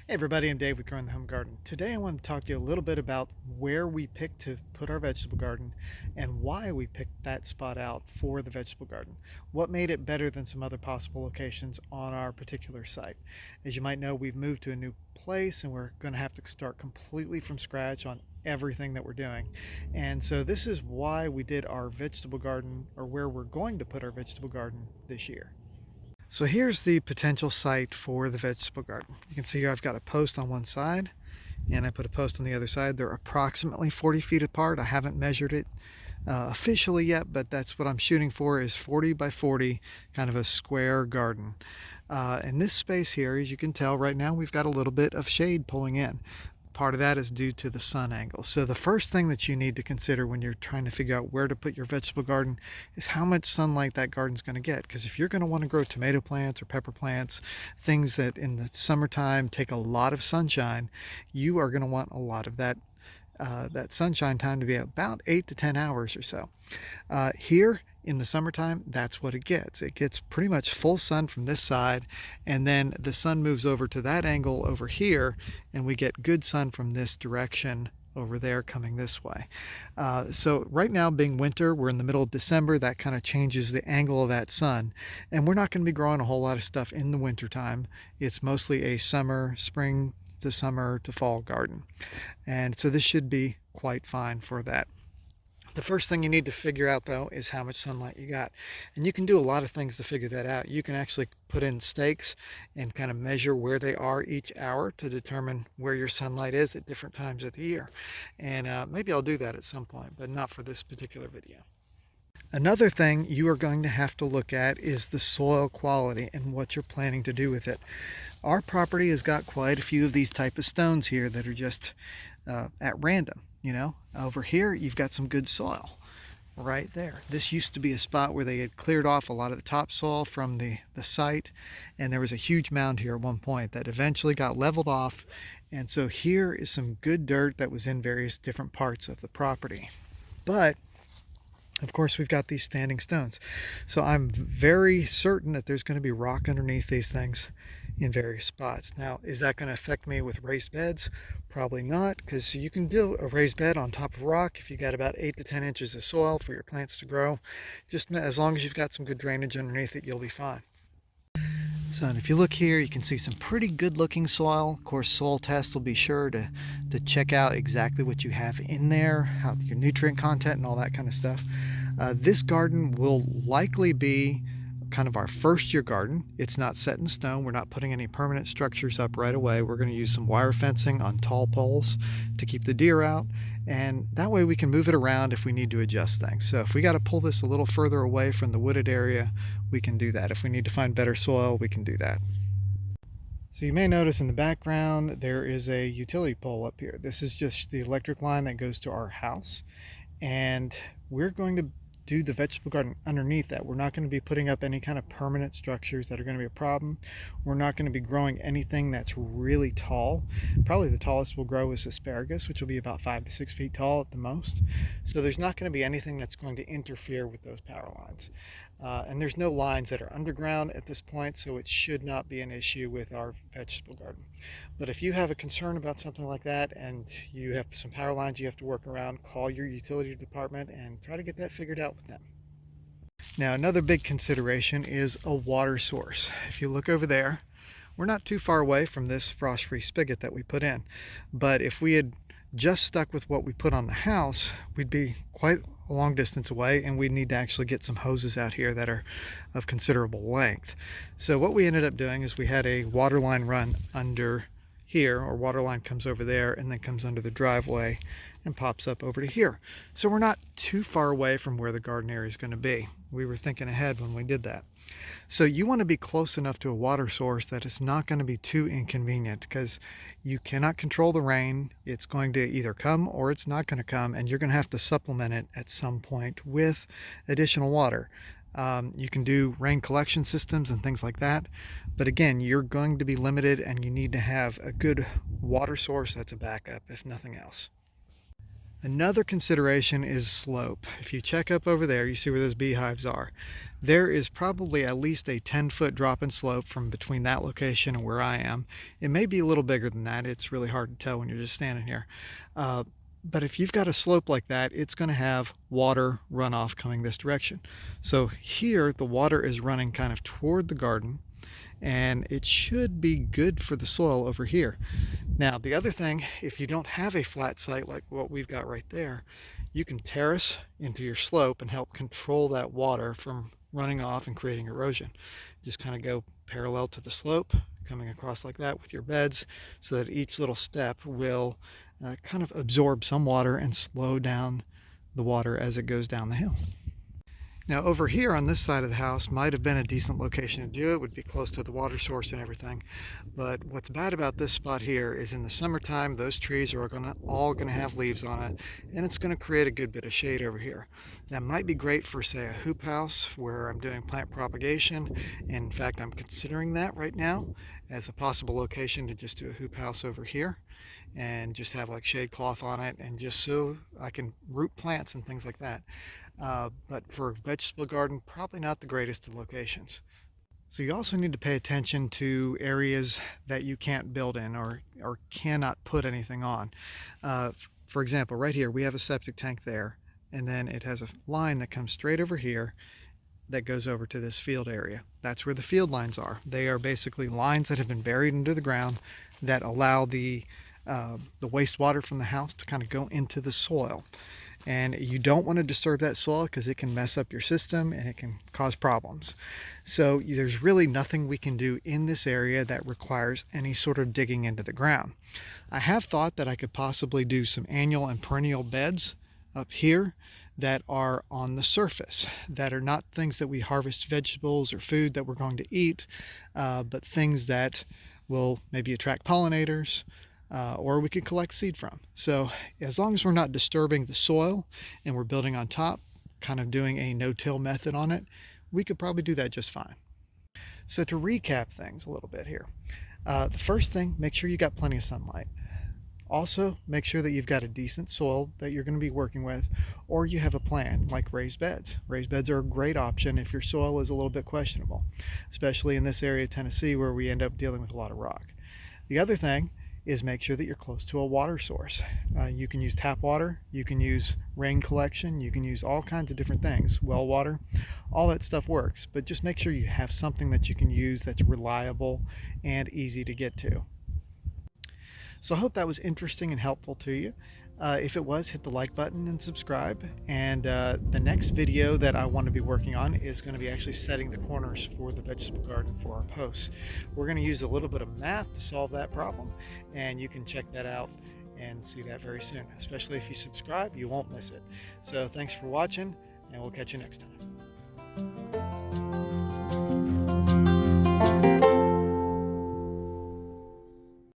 Hey everybody, I'm Dave with Growing the Home Garden. Today I want to talk to you a little bit about where we picked to put our vegetable garden and why we picked that spot out for the vegetable garden. What made it better than some other possible locations on our particular site. As you might know, we've moved to a new place and we're going to have to start completely from scratch on everything that we're doing. And so this is why we did our vegetable garden, or where we're going to put our vegetable garden this year. So here's the potential site for the vegetable garden. You can see here I've got a post on one side and I put a post on the other side. They're approximately 40 feet apart. I haven't measured it officially yet, but that's what I'm shooting for, is 40 by 40, kind of a square garden. In this space here, as you can tell right now, we've got a little bit of shade pulling in. Part of that is due to the sun angle. So the first thing that you need to consider when you're trying to figure out where to put your vegetable garden is how much sunlight that garden's going to get. Because if you're going to want to grow tomato plants or pepper plants, things that in the summertime take a lot of sunshine, you are going to want a lot of that sunshine time to be about 8 to 10 hours or so. Here in the summertime, that's what it gets. It gets pretty much full sun from this side, and then the sun moves over to that angle over here, and we get good sun from this direction over there coming this way. So right now, being winter, we're in the middle of December, that kind of changes the angle of that sun. And we're not going to be growing a whole lot of stuff in the winter time. It's mostly a spring to summer to fall garden. And so this should be quite fine for that. The first thing you need to figure out though is how much sunlight you got. And you can do a lot of things to figure that out. You can actually put in stakes and kind of measure where they are each hour to determine where your sunlight is at different times of the year. And maybe I'll do that at some point, but not for this particular video. Another thing you are going to have to look at is the soil quality and what you're planning to do with it. Our property has got quite a few of these type of stones here that are just at random. Over here you've got some good soil right there. This used to be a spot where they had cleared off a lot of the topsoil from the site, and there was a huge mound here at one point that eventually got leveled off, and so here is some good dirt that was in various different parts of the property. But of course, we've got these standing stones. So I'm very certain that there's going to be rock underneath these things in various spots. Now, is that going to affect me with raised beds? Probably not, because you can do a raised bed on top of rock if you got about 8 to 10 inches of soil for your plants to grow. Just as long as you've got some good drainage underneath it, you'll be fine. So if you look here, you can see some pretty good looking soil. Of course, soil tests will be sure to check out exactly what you have in there, how your nutrient content and all that kind of stuff. This garden will likely be kind of our first year garden. It's not set in stone. We're not putting any permanent structures up right away. We're going to use some wire fencing on tall poles to keep the deer out, and that way we can move it around if we need to adjust things. So if we got to pull this a little further away from the wooded area, we can do that. If we need to find better soil, we can do that. So you may notice in the background there is a utility pole up here. This is just the electric line that goes to our house, and we're going to do the vegetable garden underneath that. We're not going to be putting up any kind of permanent structures that are going to be a problem. We're not going to be growing anything that's really tall. Probably the tallest we'll grow is asparagus, which will be about 5 to 6 feet tall at the most. So there's not going to be anything that's going to interfere with those power lines. And there's no lines that are underground at this point, so it should not be an issue with our vegetable garden. But if you have a concern about something like that and you have some power lines you have to work around, call your utility department and try to get that figured out with them. Now, another big consideration is a water source. If you look over there, we're not too far away from this frost-free spigot that we put in. But if we had just stuck with what we put on the house, we'd be quite a long distance away, and we'd need to actually get some hoses out here that are of considerable length. So what we ended up doing is we had a water line run under here, or water line comes over there and then comes under the driveway and pops up over to here. So we're not too far away from where the garden area is going to be. We were thinking ahead when we did that. So you want to be close enough to a water source that it's not going to be too inconvenient, because you cannot control the rain. It's going to either come or it's not going to come, and you're going to have to supplement it at some point with additional water. You can do rain collection systems and things like that, but again, you're going to be limited, and you need to have a good water source that's a backup, if nothing else. Another consideration is slope. If you check up over there, you see where those beehives are. There is probably at least a 10-foot drop in slope from between that location and where I am. It may be a little bigger than that. It's really hard to tell when you're just standing here. Uh, but if you've got a slope like that, it's going to have water runoff coming this direction. So here, the water is running kind of toward the garden, and it should be good for the soil over here. Now, the other thing, if you don't have a flat site like what we've got right there, you can terrace into your slope and help control that water from running off and creating erosion. Just kind of go parallel to the slope, coming across like that with your beds, so that each little step will kind of absorb some water and slow down the water as it goes down the hill. Now over here on this side of the house might have been a decent location to do it, would be close to the water source and everything. But what's bad about this spot here is in the summertime, those trees are all gonna have leaves on it, and it's gonna create a good bit of shade over here. That might be great for, say, a hoop house where I'm doing plant propagation. In fact, I'm considering that right now as a possible location to just do a hoop house over here and just have like shade cloth on it, and just so I can root plants and things like that. But for a vegetable garden, probably not the greatest of locations. So you also need to pay attention to areas that you can't build in or cannot put anything on. Uh, for example, right here, we have a septic tank there, and then it has a line that comes straight over here that goes over to this field area. That's where the field lines are. They are basically lines that have been buried into the ground that allow the wastewater from the house to kind of go into the soil. And you don't want to disturb that soil because it can mess up your system and it can cause problems. So there's really nothing we can do in this area that requires any sort of digging into the ground. I have thought that I could possibly do some annual and perennial beds up here that are on the surface, that are not things that we harvest vegetables or food that we're going to eat, but things that will maybe attract pollinators, or we could collect seed from. So as long as we're not disturbing the soil and we're building on top, kind of doing a no-till method on it, we could probably do that just fine. So to recap things a little bit here, the first thing, make sure you got plenty of sunlight. Also, make sure that you've got a decent soil that you're going to be working with, or you have a plan like raised beds. Raised beds are a great option if your soil is a little bit questionable, especially in this area of Tennessee where we end up dealing with a lot of rock. The other thing is make sure that you're close to a water source. You can use tap water, you can use rain collection, you can use all kinds of different things, well water, all that stuff works, but just make sure you have something that you can use that's reliable and easy to get to. So I hope that was interesting and helpful to you. If it was, hit the like button and subscribe. And the next video that I want to be working on is going to be actually setting the corners for the vegetable garden for our posts. We're going to use a little bit of math to solve that problem, and you can check that out and see that very soon. Especially if you subscribe, you won't miss it. So thanks for watching, and we'll catch you next time.